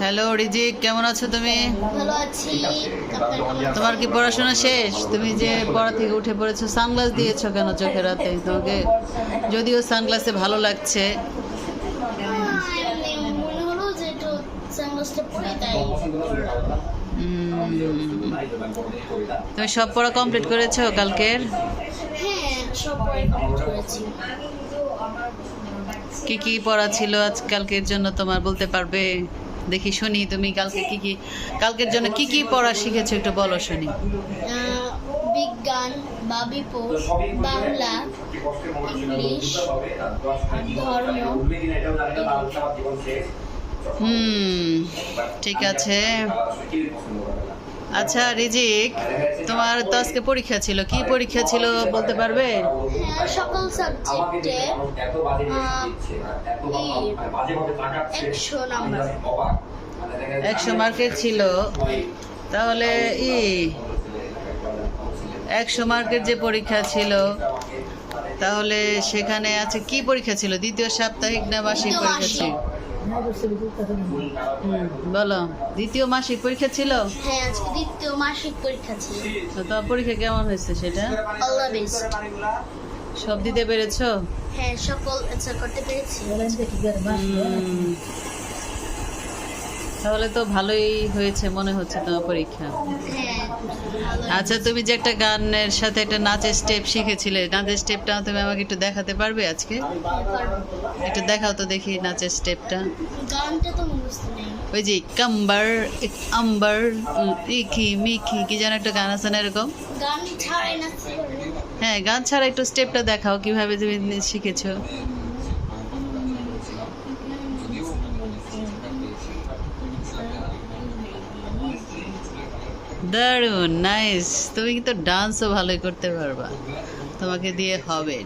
Hello রিজিক, কেমন আছো তুমি? ভালো আছি। তোমার কি পড়াশোনা শেষ? তুমি যে পড়া থেকে উঠে পড়েছো, সানগ্লাস দিয়েছো কেন চোখে রাতে? তোমাকে যদিও সানগ্লাসে ভালো লাগছে। এমনি মনে হলো যে একটু সানগ্লাসটা পরে তাই। তুমি সব পড়া কমপ্লিট করেছো কালকের? হ্যাঁ, সব পরে কমপ্লিট করেছি। কি কি পড়া ছিল আজ কালকের জন্য তোমার, বলতে পারবে? দেখি শুনি তুমি কালকের জন্য কি কি পড়া শিখেছো, একটু বলো শুনি। বিজ্ঞান, বাবিপো, বাংলা, ইংলিশ, ধর্ম। ঠিক আছে। আচ্ছা রিজিক, তোমার তো আজকে পরীক্ষা ছিল, কি পরীক্ষা ছিল বলতে পারবে? হ্যাঁ, সকল সাবজেক্টে 100 নাম্বার। 100 মার্কের ছিল। তাহলে 100 মার্কের যে পরীক্ষা ছিল, তাহলে সেখানে আছে কি পরীক্ষা ছিল? দ্বিতীয় সাপ্তাহিক না মাসিক পরীক্ষা ছিল? বলো, দ্বিতীয় মাসিক পরীক্ষা ছিল? হ্যাঁ, আজকে দ্বিতীয় মাসিক পরীক্ষা ছিল। তো তোমার পরীক্ষা কেমন হয়েছে সেটা? আল্লাহ বেস্ট। সব দিতে পেরেছো? হ্যাঁ, সকল অ্যান্সার করতে পেরেছি। তাহলে তো ভালোই হয়েছে মনে হচ্ছে তোমার পরীক্ষা। হ্যাঁ, ভালো। আচ্ছা, তুমি যে একটা গানের সাথে একটা নাচের স্টেপ শিখেছিলে, নাচের স্টেপটা তুমি আমাকে একটু দেখাতে পারবে আজকে? একটু দেখাও তো দেখি নাচের স্টেপটা। গানটা তো মুখস্থ নেই। ওই যে কাম্বার আম্বার ইকি মিকি কি যেন একটা গান আছে না এরকম? গান ছাড়াই নাচতে পারবে? হ্যাঁ, গান ছাড়া একটু স্টেপটা দেখাও, কিভাবে তুমি শিখেছো। দারুণ, নাইস। তুমি কিন্তু ডান্সও ভালোই করতে পারবা, তোমাকে দিয়ে হবে।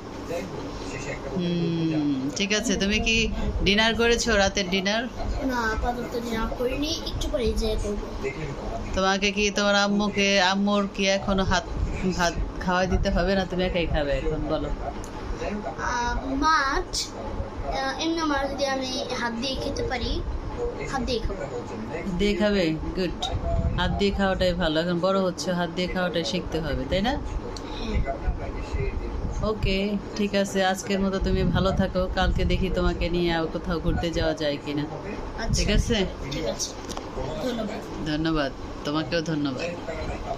ঠিক আছে। তুমি কি ডিনার করেছো, রাতের ডিনার? না, আপাতত ডিনার করিনি, একটু পরে যেয়ে করবো। তোমাকে কি তোমার আম্মুর কি এখনো ভাত খাওয়াই দিতে হবে, না তুমি একাই খাবে এখন, বলো? মাছ এমনি আমার যদি আমি হাত দিয়ে খেতে পারি, হাত দিয়ে খাবো। দিয়ে খাবে? গুড। হাত দিয়ে খাওয়াটাই ভালো, এখন বড় হচ্ছে, হাত দিয়ে খাওয়াটাই শিখতে হবে, তাই না? ওকে, ঠিক আছে। আজকের মতো তুমি ভালো থাকো, কালকে দেখি তোমাকে নিয়ে কোথাও ঘুরতে যাওয়া যায় কিনা। আচ্ছা, ঠিক আছে। ঠিক আছে। ধন্যবাদ। ধন্যবাদ, তোমাকেও ধন্যবাদ।